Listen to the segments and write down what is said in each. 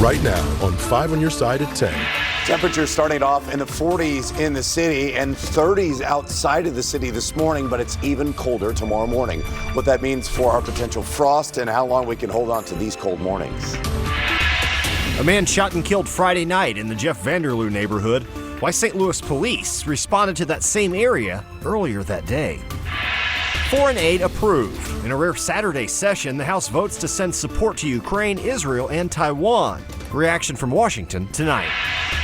right now on 5 on your side at 10. Temperatures starting off in the 40s in the city and 30s outside of the city this morning, but it's even colder tomorrow morning. What that means for our potential frost and how long we can hold on to these cold mornings. A man shot and killed Friday night in the Jeff Vanderloo neighborhood. Why St. Louis police responded to that same area earlier that day. Foreign aid approved. In a rare Saturday session, the House votes to send support to Ukraine, Israel, and Taiwan. Reaction from Washington tonight.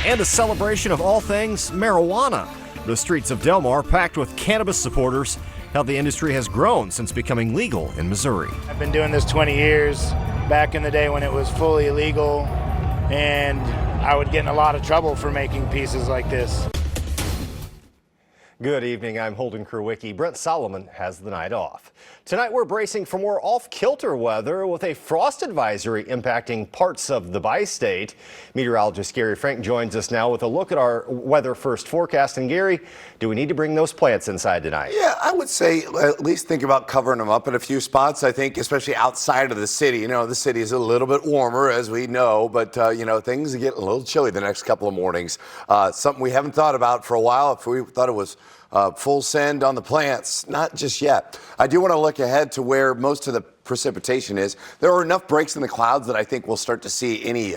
And a celebration of all things marijuana. The streets of Del Mar packed with cannabis supporters. How the industry has grown since becoming legal in Missouri. I've been doing this 20 years, back in the day when it was fully illegal, and I would get in a lot of trouble for making pieces like this. Good evening, I'm Holden Kerwicki. Brent Solomon has the night off. Tonight we're bracing for more off-kilter weather with a frost advisory impacting parts of the bi-state. Meteorologist Gary Frank joins us now with a look at our weather first forecast. And Gary, do we need to bring those plants inside tonight? Yeah, I would say at least think about covering them up in a few spots. I think especially outside of the city. You know, the city is a little bit warmer as we know, but you know, things get a little chilly the next couple of mornings. Something we haven't thought about for a while. If we thought it was full send on the plants, not just yet. I do want to look ahead to where most of the precipitation is. There are enough breaks in the clouds that I think we'll start to see any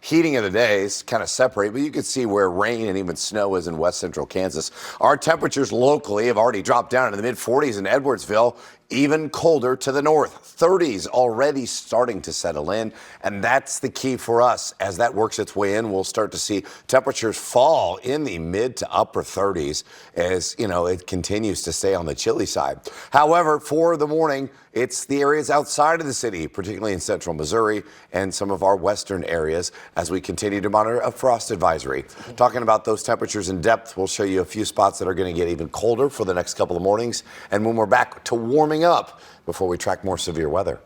heating of the days kind of separate, but you can see where rain and even snow is in west central Kansas. Our temperatures locally have already dropped down into the mid 40s in Edwardsville. Even colder to the north. 30s already starting to settle in, and that's the key for us. As that works its way in, we'll start to see temperatures fall in the mid to upper 30s as, you know, it continues to stay on the chilly side. However, for the morning, it's the areas outside of the city, particularly in central Missouri and some of our western areas, as we continue to monitor a frost advisory. Talking about those temperatures in depth, we'll show you a few spots that are going to get even colder for the next couple of mornings. And when we're back to warming up before we track more severe weather.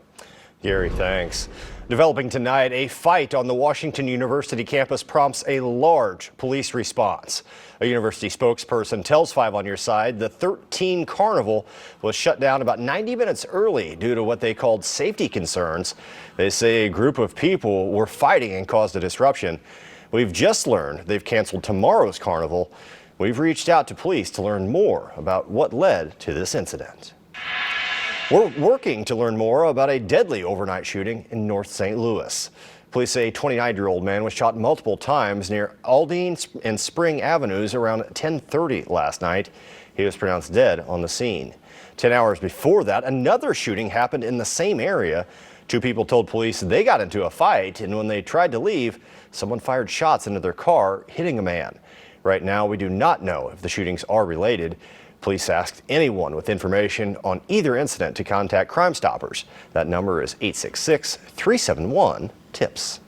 Gary, thanks. Developing tonight, a fight on the Washington University campus prompts a large police response. A university spokesperson tells 5 on your side the 13 carnival was shut down about 90 minutes early due to what they called safety concerns. They say a group of people were fighting and caused a disruption. We've just learned they've canceled tomorrow's carnival. We've reached out to police to learn more about what led to this incident. We're working to learn more about a deadly overnight shooting in North St. Louis. Police say a 29-year-old man was shot multiple times near Aldine and Spring Avenues around 10:30 last night. He was pronounced dead on the scene. 10 hours before that, another shooting happened in the same area. 2 people told police they got into a fight, and when they tried to leave, someone fired shots into their car, hitting a man. Right now, we do not know if the shootings are related. Police asked anyone with information on either incident to contact Crime Stoppers. That number is 866-371-TIPS.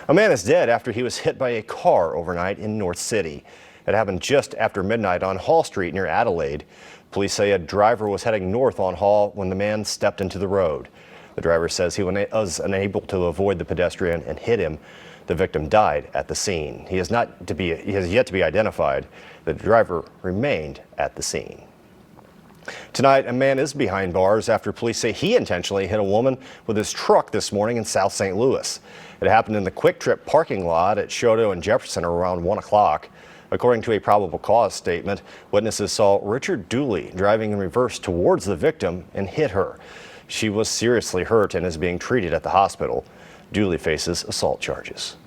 A man is dead after he was hit by a car overnight in North City. It happened just after midnight on Hall Street near Adelaide. Police say a driver was heading north on Hall when the man stepped into the road. The driver says he was unable to avoid the pedestrian and hit him. The victim died at the scene. He has yet to be identified. The driver remained at the scene. Tonight, a man is behind bars after police say he intentionally hit a woman with his truck this morning in South St. Louis. It happened in the Quick Trip parking lot at Choteau and Jefferson around 1 o'clock. According to a probable cause statement, witnesses saw Richard Dooley driving in reverse towards the victim and hit her. She was seriously hurt and is being treated at the hospital. Dooley faces assault charges.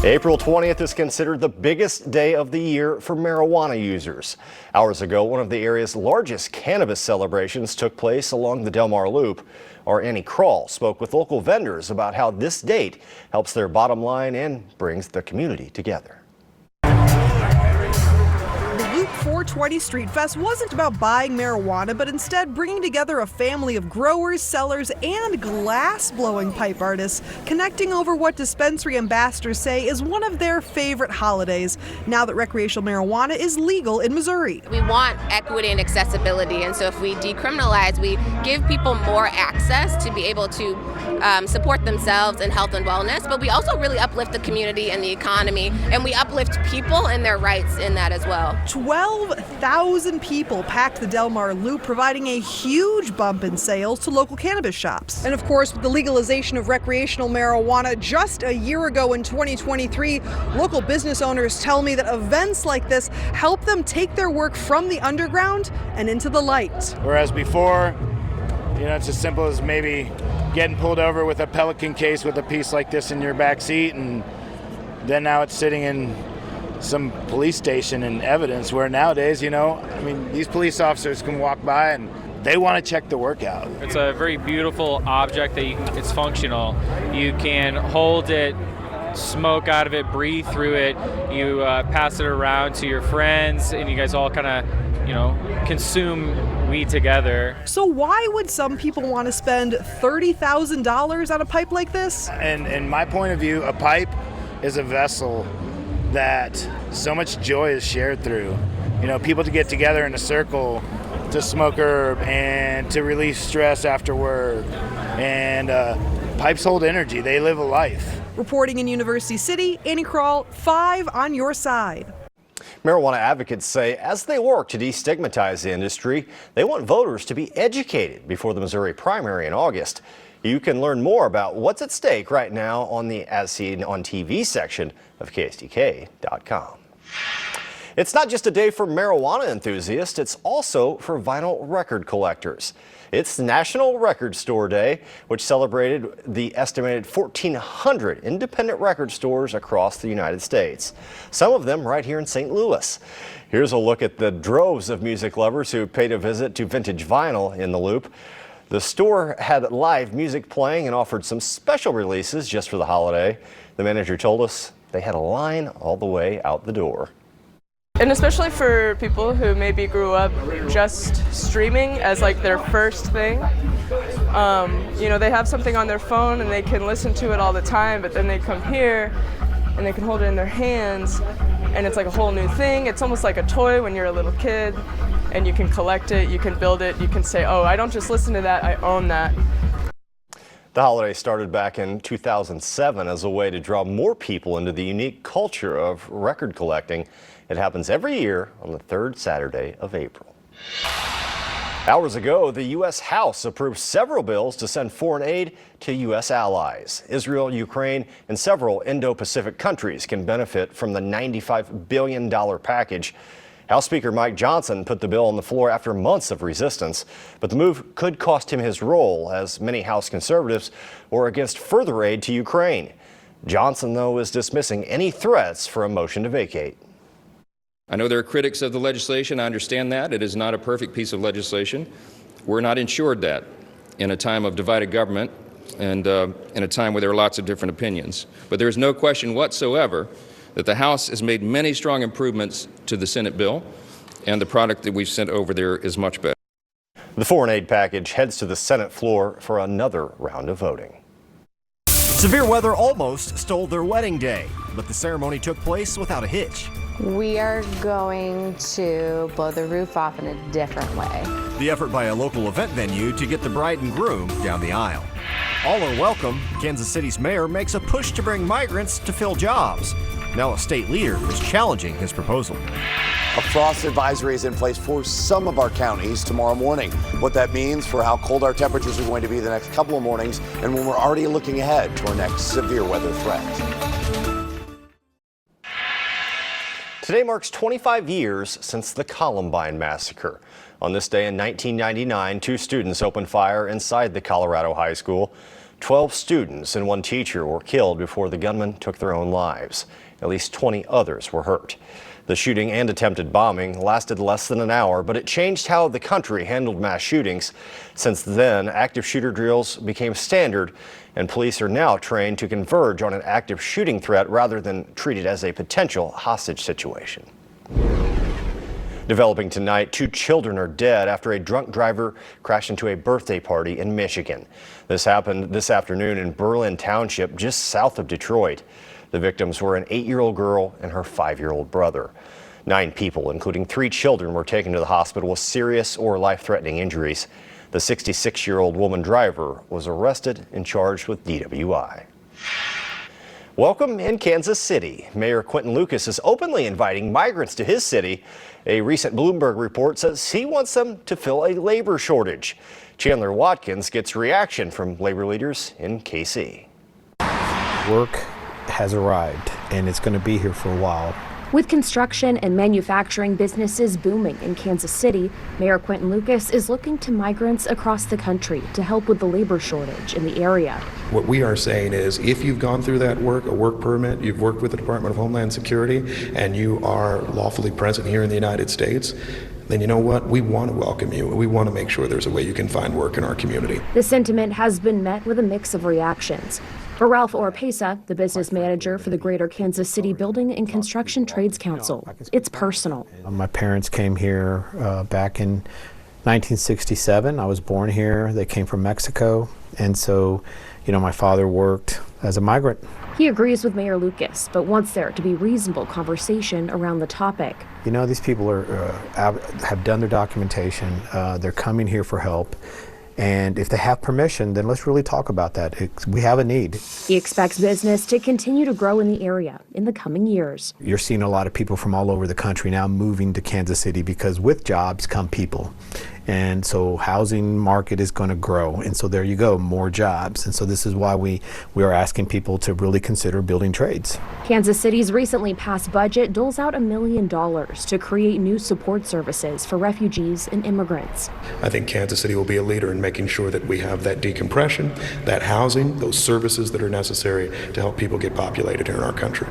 April 20th is considered the biggest day of the year for marijuana users. Hours ago, one of the area's largest cannabis celebrations took place along the Del Mar Loop. Our Annie Krall spoke with local vendors about how this date helps their bottom line and brings the community together. 420 Street Fest wasn't about buying marijuana, but instead bringing together a family of growers, sellers, and glass-blowing pipe artists, connecting over what dispensary ambassadors say is one of their favorite holidays, now that recreational marijuana is legal in Missouri. We want equity and accessibility, and so if we decriminalize, we give people more access to be able to support themselves in health and wellness, but we also really uplift the community and the economy, and we uplift people and their rights in that as well. 12 12,000 people packed the Del Mar Loop, providing a huge bump in sales to local cannabis shops. And of course, with the legalization of recreational marijuana just a year ago in 2023, local business owners tell me that events like this help them take their work from the underground and into the light. Whereas before, it's as simple as maybe getting pulled over with a Pelican case with a piece like this in your back seat, and then now it's sitting in some police station and evidence, where nowadays, these police officers can walk by and they want to check the work out. It's a very beautiful object that it's functional. You can hold it, smoke out of it, breathe through it. You pass it around to your friends, and you guys all kind of, consume weed together. So why would some people want to spend $30,000 on a pipe like this? And in my point of view, a pipe is a vessel that so much joy is shared through. People to get together in a circle to smoke herb and to release stress after work. And pipes hold energy. They live a life. Reporting in University City, Annie Kroll, 5 on your side. Marijuana advocates say as they work to destigmatize the industry, they want voters to be educated before the Missouri primary in August. You can learn more about what's at stake right now on the As Seen on TV section of KSDK.com. It's not just a day for marijuana enthusiasts, it's also for vinyl record collectors. It's National Record Store Day, which celebrated the estimated 1,400 independent record stores across the United States, some of them right here in St. Louis. Here's a look at the droves of music lovers who paid a visit to Vintage Vinyl in the Loop. The store had live music playing and offered some special releases just for the holiday. The manager told us they had a line all the way out the door. And especially for people who maybe grew up just streaming as like their first thing, they have something on their phone and they can listen to it all the time, but then they come here and they can hold it in their hands and it's like a whole new thing. It's almost like a toy when you're a little kid, and you can collect it, you can build it, you can say, oh, I don't just listen to that, I own that. The holiday started back in 2007 as a way to draw more people into the unique culture of record collecting. It happens every year on the third Saturday of April. Hours ago, the U.S. House approved several bills to send foreign aid to U.S. allies. Israel, Ukraine, and several Indo-Pacific countries can benefit from the $95 billion package. House Speaker Mike Johnson put the bill on the floor after months of resistance, but the move could cost him his role, as many House conservatives were against further aid to Ukraine. Johnson, though, is dismissing any threats for a motion to vacate. I know there are critics of the legislation. I understand that. It is not a perfect piece of legislation. We're not ensured that in a time of divided government and in a time where there are lots of different opinions. But there is no question whatsoever that the House has made many strong improvements to the Senate bill, and the product that we've sent over there is much better. The foreign aid package heads to the Senate floor for another round of voting. Severe weather almost stole their wedding day, but the ceremony took place without a hitch. We are going to blow the roof off in a different way. The effort by a local event venue to get the bride and groom down the aisle. All are welcome. Kansas City's mayor makes a push to bring migrants to fill jobs. Now a state leader is challenging his proposal. A frost advisory is in place for some of our counties tomorrow morning. What that means for how cold our temperatures are going to be the next couple of mornings, and when we're already looking ahead to our next severe weather threat. Today marks 25 years since the Columbine massacre. On this day in 1999, 2 students opened fire inside the Colorado high school. 12 students and 1 teacher were killed before the gunmen took their own lives. At least 20 others were hurt. The shooting and attempted bombing lasted less than an hour, but it changed how the country handled mass shootings. Since then, active shooter drills became standard, and police are now trained to converge on an active shooting threat rather than treat it as a potential hostage situation. Developing tonight, 2 children are dead after a drunk driver crashed into a birthday party in Michigan. This happened this afternoon in Berlin Township, just south of Detroit. The victims were an 8-year-old girl and her 5-year-old brother. 9 people, including 3 children, were taken to the hospital with serious or life-threatening injuries. The 66-year-old woman driver was arrested and charged with DWI. Welcome in Kansas City. Mayor Quinton Lucas is openly inviting migrants to his city. A recent Bloomberg report says he wants them to fill a labor shortage. Chandler Watkins gets reaction from labor leaders in KC. Work has arrived and it's going to be here for a while. With construction and manufacturing businesses booming in Kansas City, Mayor Quinton Lucas is looking to migrants across the country to help with the labor shortage in the area. What we are saying is if you've gone through that work, a work permit, you've worked with the Department of Homeland Security, and you are lawfully present here in the United States, then you know what? We want to welcome you. We want to make sure there's a way you can find work in our community. The sentiment has been met with a mix of reactions. For Ralph Oropesa, the business manager for the Greater Kansas City Building and Construction Trades Council, it's personal. My parents came here back in 1967. I was born here. They came from Mexico. And so, my father worked as a migrant. He agrees with Mayor Lucas, but wants there to be reasonable conversation around the topic. These people have done their documentation. They're coming here for help. And if they have permission, then let's really talk about that. We have a need. He expects business to continue to grow in the area in the coming years. You're seeing a lot of people from all over the country now moving to Kansas City because with jobs come people. And so housing market is going to grow. And so there you go, more jobs. And so this is why we are asking people to really consider building trades. Kansas City's recently passed budget doles out $1 million to create new support services for refugees and immigrants. I think Kansas City will be a leader in making sure that we have that decompression, that housing, those services that are necessary to help people get populated here in our country.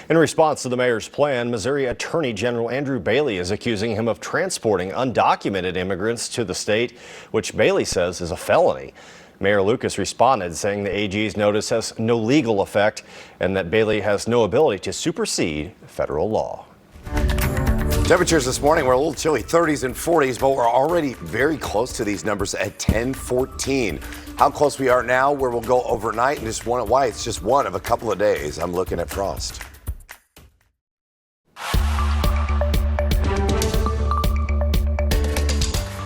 In response to the mayor's plan, Missouri Attorney General Andrew Bailey is accusing him of transporting undocumented immigrants to the state, which Bailey says is a felony. Mayor Lucas responded, saying the AG's notice has no legal effect and that Bailey has no ability to supersede federal law. Temperatures this morning were a little chilly, 30s and 40s, but we're already very close to these numbers at 10-14. How close we are now, where we'll go overnight, and just why it's just one of a couple of days. I'm looking at frost.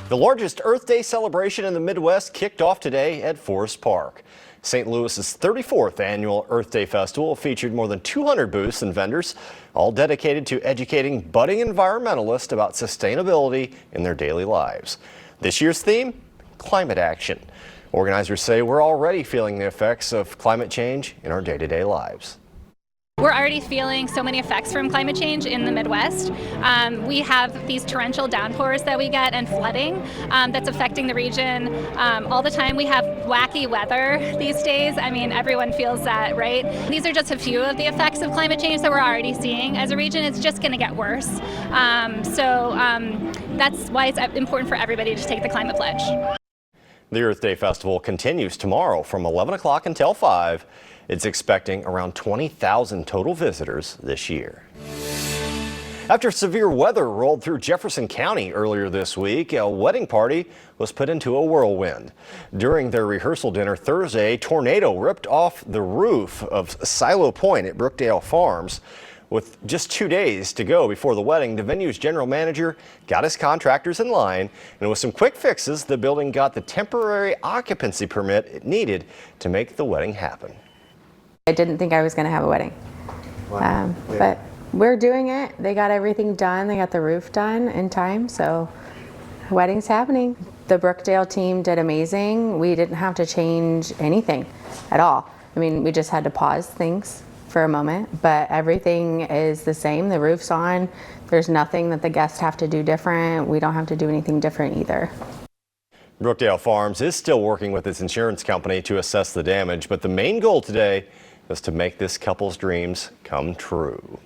The largest Earth Day celebration in the Midwest kicked off today at Forest Park. St. Louis's 34th annual Earth Day Festival featured more than 200 booths and vendors, all dedicated to educating budding environmentalists about sustainability in their daily lives. This year's theme, climate action. Organizers say we're already feeling the effects of climate change in our day-to-day lives. We're already feeling so many effects from climate change in the Midwest. We have these torrential downpours that we get and flooding that's affecting the region all the time. We have wacky weather these days. I mean, everyone feels that, right? These are just a few of the effects of climate change that we're already seeing as a region. It's just going to get worse. So that's why it's important for everybody to take the climate pledge. The Earth Day Festival continues tomorrow from 11 o'clock until 5. It's expecting around 20,000 total visitors this year. After severe weather rolled through Jefferson County earlier this week, a wedding party was put into a whirlwind. During their rehearsal dinner Thursday, a tornado ripped off the roof of Silo Point at Brookdale Farms. With just 2 days to go before the wedding, the venue's general manager got his contractors in line, and with some quick fixes, the building got the temporary occupancy permit it needed to make the wedding happen. I didn't think I was going to have a wedding, but we're doing it. They got everything done. They got the roof done in time, so the wedding's happening. The Brookdale team did amazing. We didn't have to change anything at all. I mean, we just had to pause things for a moment, but everything is the same. The roof's on. There's nothing that the guests have to do different. We don't have to do anything different either. Brookdale Farms is still working with its insurance company to assess the damage, but the main goal today is to make this couple's dreams come true.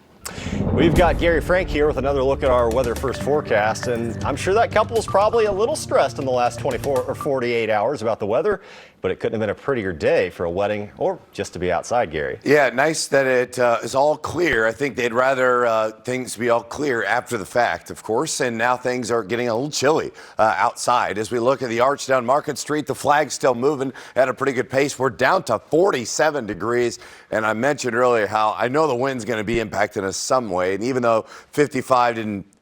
We've got Gary Frank here with another look at our weather first forecast, and I'm sure that couple is probably a little stressed in the last 24 or 48 hours about the weather, but it couldn't have been a prettier day for a wedding or just to be outside, Gary. Yeah, nice that it is all clear. I think they'd rather things be all clear after the fact, of course, and now things are getting a little chilly outside. As we look at the arch down Market Street, the flag's still moving at a pretty good pace. We're down to 47 degrees, and I mentioned earlier how I know the wind's going to be impacting us some way, and even though 55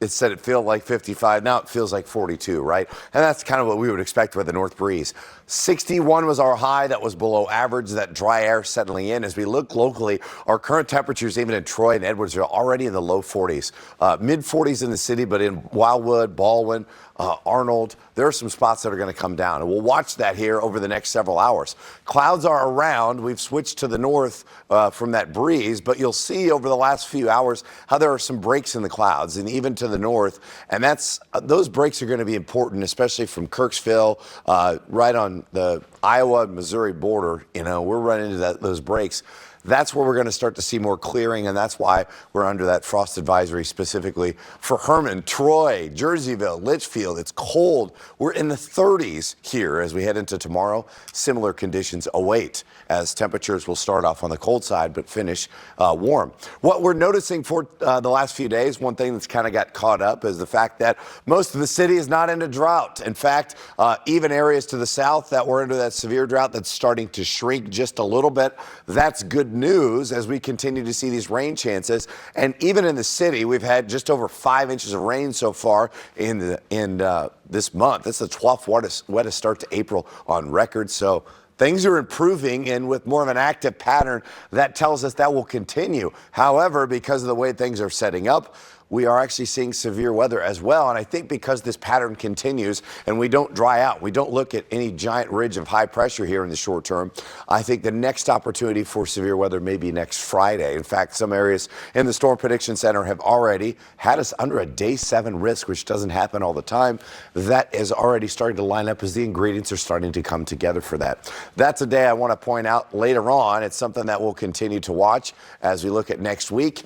it said it felt like 55. Now it feels like 42, right? And that's kind of what we would expect with the north breeze. 61 was our high. That was below average. That dry air settling in. As we look locally, our current temperatures, even in Troy and Edwards, are already in the low 40s. Mid 40s in the city, but in Wildwood, Baldwin, Arnold, there are some spots that are going to come down. And we'll watch that here over the next several hours. Clouds are around. We've switched to the north from that breeze, but you'll see over the last few hours how there are some breaks in the clouds and even to the north. And those breaks are going to be important, especially from Kirksville, right on the Iowa-Missouri border. You know, we're running into those breaks. That's where we're going to start to see more clearing, and that's why we're under that frost advisory specifically for Herman, Troy, Jerseyville, Litchfield. It's cold. We're in the 30s here as we head into tomorrow. Similar conditions await as temperatures will start off on the cold side but finish warm. What we're noticing for the last few days, one thing that's kind of got caught up is the fact that most of the city is not in a drought. In fact, even areas to the south that were under that severe drought that's starting to shrink just a little bit. That's good news as we continue to see these rain chances. And even in the city, we've had just over 5 inches of rain so far in this month. It's the 12th wettest start to April on record. So things are improving, and with more of an active pattern, that tells us that will continue. However, because of the way things are setting up, we are actually seeing severe weather as well. And I think because this pattern continues and we don't dry out, we don't look at any giant ridge of high pressure here in the short term, I think the next opportunity for severe weather may be next Friday. In fact, some areas in the Storm Prediction Center have already had us under a day 7 risk, which doesn't happen all the time. That is already starting to line up as the ingredients are starting to come together for that. That's a day I want to point out later on. It's something that we'll continue to watch as we look at next week.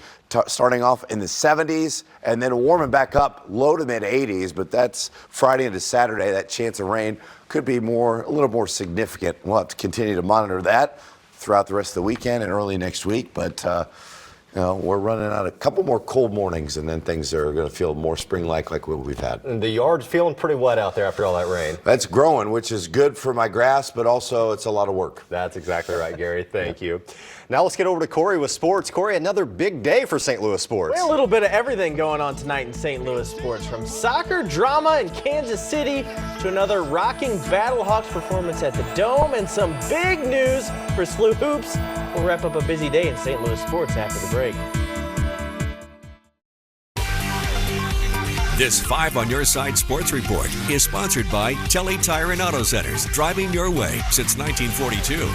Starting off in the 70s and then warming back up low to mid 80s, but that's Friday into Saturday. That chance of rain could be a little more significant. We'll have to continue to monitor that throughout the rest of the weekend and early next week, but you know, we're running out a couple more cold mornings, and then things are going to feel more spring-like like what we've had. And the yard's feeling pretty wet out there after all that rain. That's growing, which is good for my grass, but also it's a lot of work. That's exactly right, Gary. Thank you. Now let's get over to Corey with sports. Corey, another big day for St. Louis sports. Well, a little bit of everything going on tonight in St. Louis sports, from soccer drama in Kansas City to another rocking Battlehawks performance at the Dome, and some big news for SLU Hoops. We'll wrap up a busy day in St. Louis sports after the break. This 5 on Your Side Sports Report is sponsored by Telly Tire and Auto Centers, driving your way since 1942.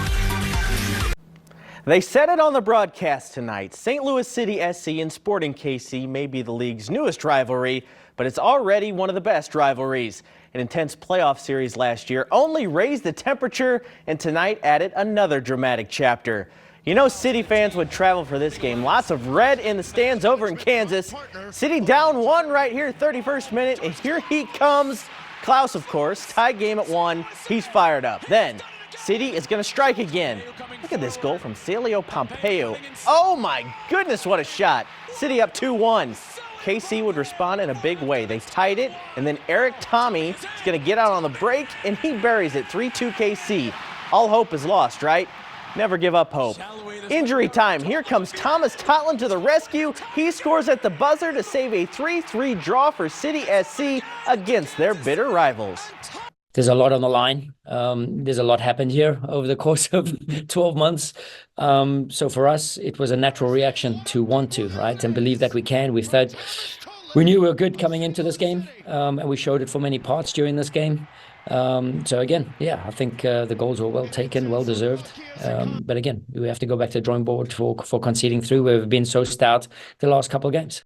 They said it on the broadcast tonight. St. Louis City SC and Sporting KC may be the league's newest rivalry, but it's already one of the best rivalries. An intense playoff series last year only raised the temperature, and tonight added another dramatic chapter. You know, City fans would travel for this game. Lots of red in the stands over in Kansas. City down 1 right here, 31st minute, and here he comes. Klaus, of course, tie game at 1. He's fired up. Then City is going to strike again. Look at this goal from Celio Pompeo. Oh my goodness, what a shot. City up 2-1. KC would respond in a big way. They tied it, and then Eric Tommy is going to get out on the break, and he buries it. 3-2 KC. All hope is lost, right? Never give up hope. Injury time. Here comes Thomas Totland to the rescue. He scores at the buzzer to save a 3-3 draw for City SC against their bitter rivals. There's a lot on the line. There's a lot happened here over the course of 12 months. So for us, it was a natural reaction to want to, right, and believe that we can. We thought we knew we were good coming into this game, and we showed it for many parts during this game. So again, yeah, I think the goals were well taken, well deserved. But again, we have to go back to the drawing board for conceding through. We've been so stout the last couple of games.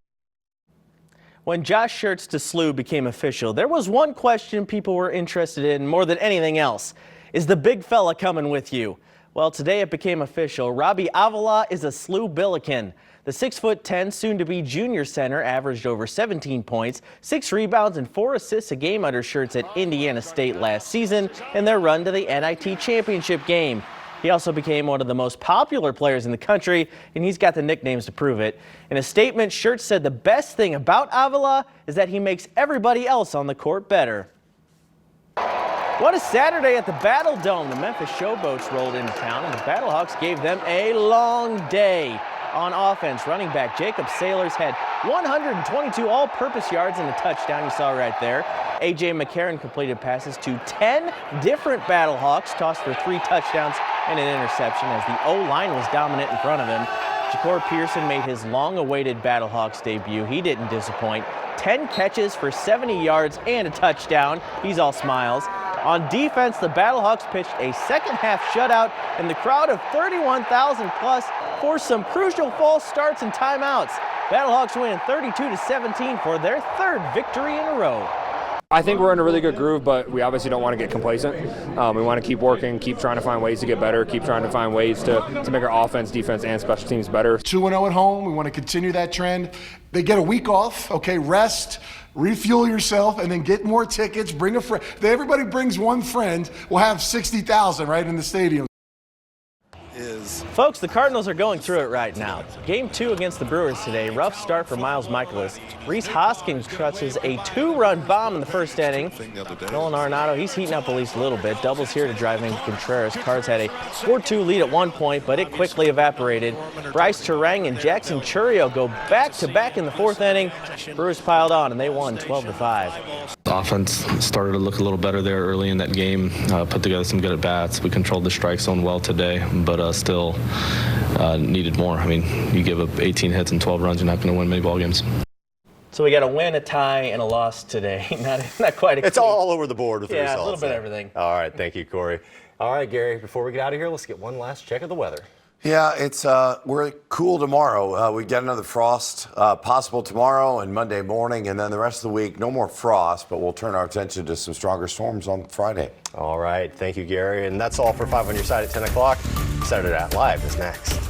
When Josh Schertz to SLU became official, there was one question people were interested in more than anything else. Is the big fella coming with you? Well, today it became official. Robbie Avila is a SLU Billiken. The 6'10", soon-to-be junior center averaged over 17 points, 6 rebounds, and 4 assists a game under Schertz at Indiana State last season in their run to the NIT championship game. He also became one of the most popular players in the country, and he's got the nicknames to prove it. In a statement, Schertz said the best thing about Avila is that he makes everybody else on the court better. What a Saturday at the Battle Dome. The Memphis Showboats rolled into town, and the Battlehawks gave them a long day. On offense, running back Jacob Sailors had 122 all-purpose yards and a touchdown you saw right there. A.J. McCarron completed passes to 10 different Battlehawks, tossed for 3 touchdowns and an interception as the O-line was dominant in front of him. Ja'Cour Pearson made his long-awaited Battlehawks debut. He didn't disappoint. 10 catches for 70 yards and a touchdown. He's all smiles. On defense, the Battlehawks pitched a second-half shutout, and the crowd of 31,000 plus forced some crucial false starts and timeouts. Battlehawks win 32-17 for their 3rd victory in a row. I think we're in a really good groove, but we obviously don't want to get complacent. We want to keep working, keep trying to find ways to get better, keep trying to find ways to make our offense, defense, and special teams better. 2-0 at home. We want to continue that trend. They get a week off, okay, rest, refuel yourself, and then get more tickets, bring a friend. Everybody brings one friend. We'll have 60,000 right in the stadium. Folks, the Cardinals are going through it right now. Game 2 against the Brewers today. Rough start for Miles Michaelis. Reese Hoskins clutches a 2-run bomb in the first inning. Nolan Arenado, he's heating up at least a little bit. Doubles here to drive in Contreras. Cards had a 4-2 lead at one point, but it quickly evaporated. Bryce Terang and Jackson Churio go back-to-back in the 4th inning. Brewers piled on, and they won 12-5. The offense started to look a little better there early in that game, put together some good at-bats. We controlled the strike zone well today, but still needed more. I mean, you give up 18 hits and 12 runs, you're not going to win many ball games. So we got a win, a tie, and a loss today. not quite. It's all over the board with the results. Yeah, a little bit of everything. All right, thank you, Corey. All right, Gary, before we get out of here, let's get one last check of the weather. Yeah, it's we're cool tomorrow. We get another frost possible tomorrow and Monday morning, and then the rest of the week, no more frost, but we'll turn our attention to some stronger storms on Friday. All right, thank you, Gary. And that's all for 5 on Your Side at 10 o'clock. Saturday Night Live is next.